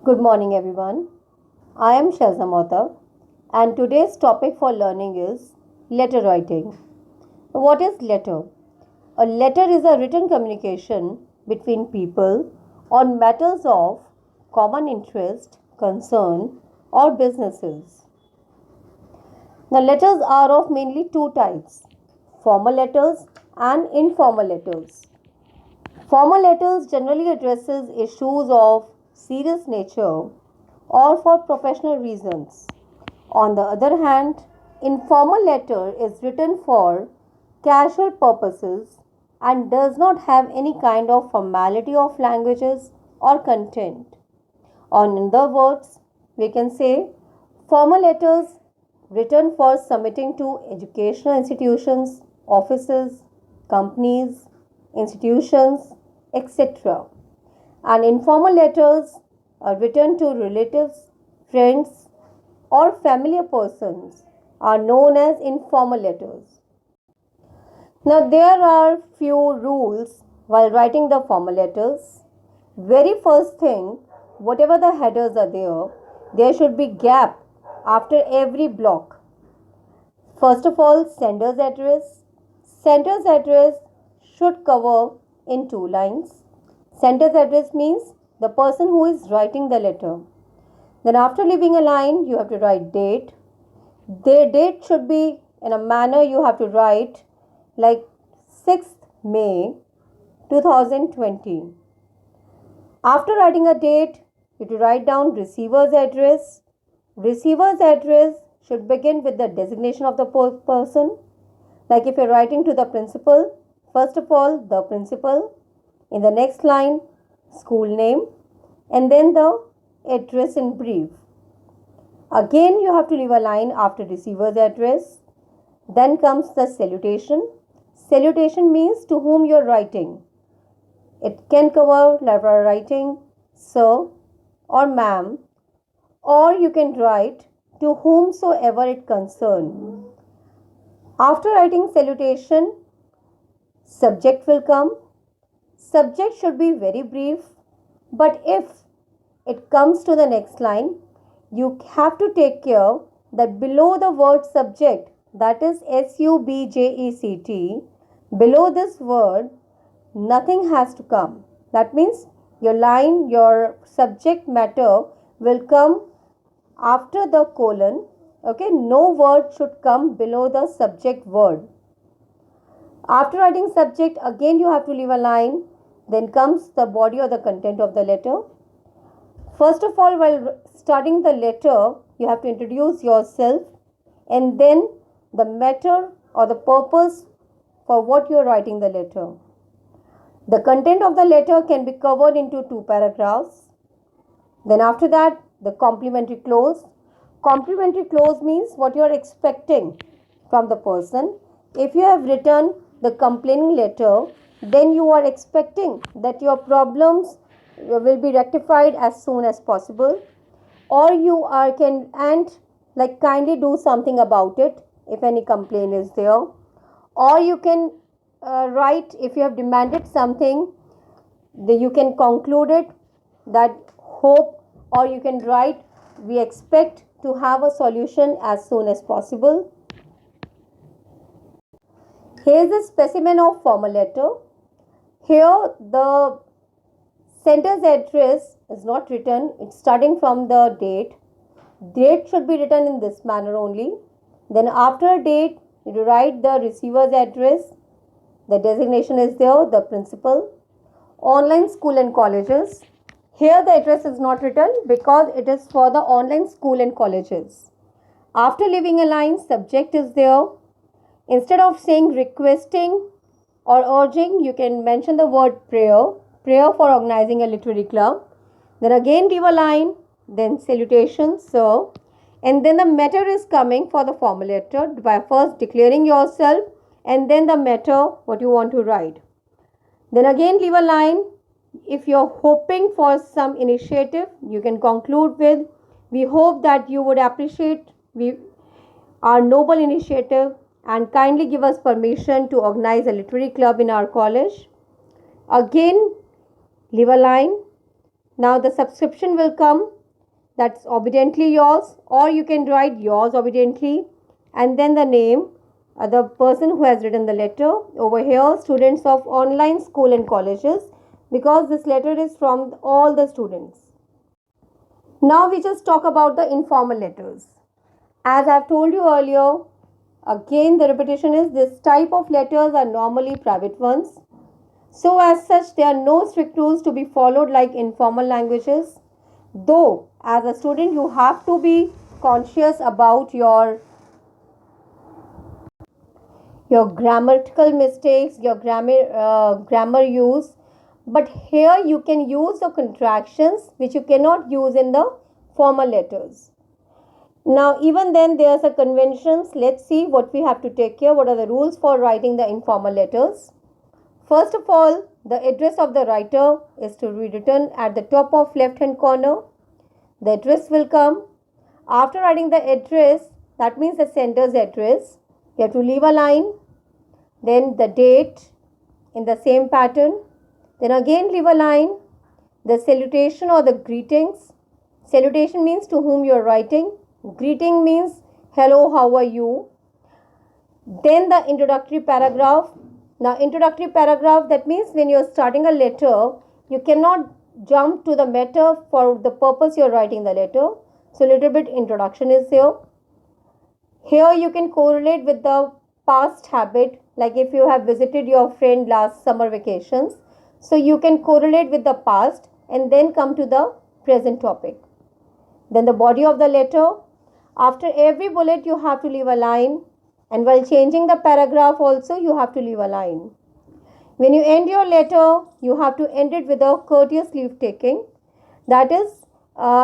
Good morning, everyone. I am Shazna Mohta, and today's topic for learning is letter writing. What is letter? A letter is a written communication between people on matters of common interest, concern, or businesses. The letters are of mainly two types: formal letters and informal letters. Formal letters generally addresses issues of serious nature or for professional reasons. On the other hand, informal letter is written for casual purposes and does not have any kind of formality of languages or content. Or in other words, we can say formal letters written for submitting to educational institutions, offices, companies, institutions, etc. And informal letters are written to relatives, friends, or familiar persons are known as informal letters. Now, there are few rules while writing the formal letters. Very first thing, whatever the headers are there should be gap after every block. First of all, sender's address. Sender's address should cover in two lines. Sender's address means the person who is writing the letter. Then after leaving a line, you have to write date. The date should be in a manner you have to write like 6th May 2020. After writing a date, you have to write down receiver's address. Receiver's address should begin with the designation of the person. Like if you're writing to the principal, first of all, the principal. In the next line, school name. And then the address in brief. Again, you have to leave a line after receiver's address. Then comes the salutation. Salutation means to whom you are writing. It can cover letter writing, sir or ma'am, or you can write to whomsoever it concerns. After writing salutation, subject will come. Subject should be very brief, but if it comes to the next line, you have to take care that below the word subject, that is subject, below this word, nothing has to come. That means your line, your subject matter will come after the colon. Okay, no word should come below the subject word. After writing subject, again you have to leave a line. Then comes the body or the content of the letter. First of all, while starting the letter, you have to introduce yourself and then the matter or the purpose for what you are writing the letter. The content of the letter can be covered into two paragraphs. Then after that, the complimentary clause. Complimentary clause means what you are expecting from the person. If you have written the complaining letter, then you are expecting that your problems will be rectified as soon as possible, or you are can and like kindly do something about it if any complaint is there, or you can write if you have demanded something, then you can conclude it that hope, or you can write we expect to have a solution as soon as possible. Here is a specimen of formal letter. Here the sender's address is not written, it's starting from the date. Date should be written in this manner only. Then after date, you write the receiver's address. The designation is there, the principal. Online school and colleges. Here the address is not written because it is for the online school and colleges. After leaving a line, subject is there. Instead of saying requesting or urging, you can mention the word prayer. Prayer for organizing a literary club. Then again leave a line, then salutation, sir. And then the matter is coming for the formal letter by first declaring yourself and then the matter what you want to write. Then again leave a line. If you're hoping for some initiative, you can conclude with, we hope that you would appreciate our noble initiative and kindly give us permission to organize a literary club in our college. Again leave a line. Now the subscription will come that's obediently yours, or you can write yours obediently and then the name, the person who has written the letter. Over here, students of online school and colleges, because this letter is from all the students. Now we just talk about the informal letters. As I've told you earlier, again the repetition is this type of letters are normally private ones. So as such, there are no strict rules to be followed like informal languages. Though as a student you have to be conscious about your grammatical mistakes, your grammar use. But here you can use the contractions which you cannot use in the formal letters. Now even then there's a conventions. Let's see what we have to take care. What are the rules for writing the informal letters? First of all, the address of the writer is to be written at the top of left hand corner. The address will come. After writing the address, that means the sender's address, you have to leave a line. Then the date in the same pattern. Then again leave a line. The salutation or the greetings. Salutation means to whom you are writing. Greeting means hello, how are you? Then the introductory paragraph. Now introductory paragraph, that means when you are starting a letter, you cannot jump to the matter for the purpose you are writing the letter. So little bit introduction is here. Here you can correlate with the past habit, like if you have visited your friend last summer vacations. So you can correlate with the past and then come to the present topic. Then the body of the letter. After every bullet you have to leave a line, and while changing the paragraph also you have to leave a line. When you end your letter, you have to end it with a courteous leave taking. That is,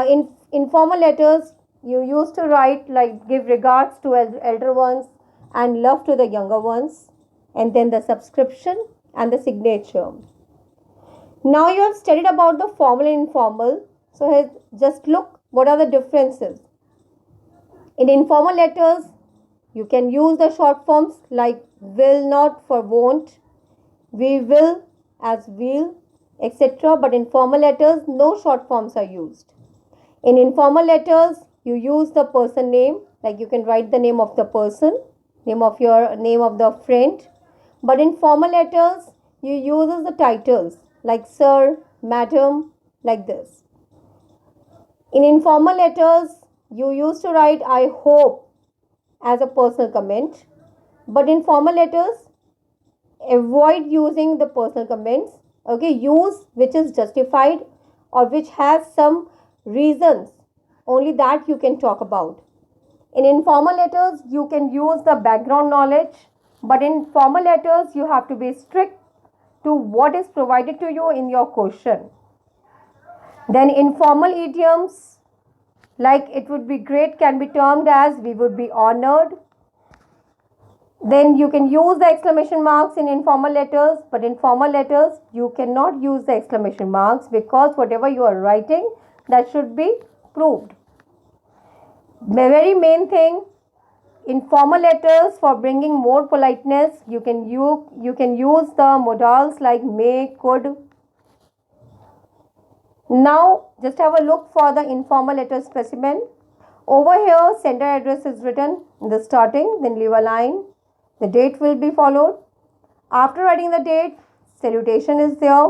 in informal letters you used to write like give regards to elder ones and love to the younger ones, and then the subscription and the signature. Now you have studied about the formal and informal. So just look what are the differences. In informal letters, you can use the short forms like will not for won't, we will as will, etc. But in formal letters, no short forms are used. In informal letters, you use the person name, like you can write the name of the person, name of the friend. But in formal letters, you use the titles like sir, madam, like this. In informal letters, you used to write I hope as a personal comment. But in formal letters, avoid using the personal comments. Okay, use which is justified or which has some reasons. Only that you can talk about. In informal letters, you can use the background knowledge. But in formal letters, you have to be strict to what is provided to you in your question. Then informal idioms like it would be great can be termed as we would be honored. Then you can use the exclamation marks in informal letters, but in formal letters you cannot use the exclamation marks because whatever you are writing, that should be proved. The very main thing, in formal letters, for bringing more politeness, you can use the modals like may, could. Now just have a look for the informal letter specimen. Over here, sender address is written in the starting, then leave a line. The date will be followed. After writing the date, salutation is there.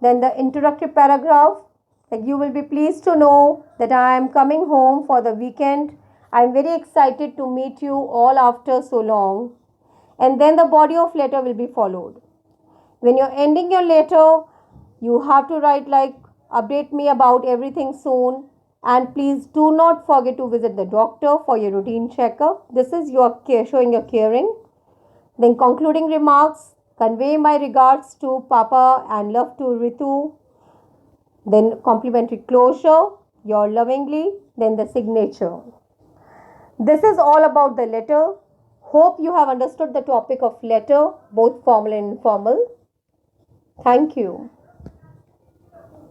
Then the introductory paragraph, like you will be pleased to know that I am coming home for the weekend. I am very excited to meet you all after so long. And then the body of letter will be followed. When you're ending your letter, you have to write like update me about everything soon. And please do not forget to visit the doctor for your routine checkup. This is your care, showing your caring. Then concluding remarks, convey my regards to Papa and love to Ritu. Then complimentary closure, your lovingly. Then the signature. This is all about the letter. Hope you have understood the topic of letter, both formal and informal. Thank you.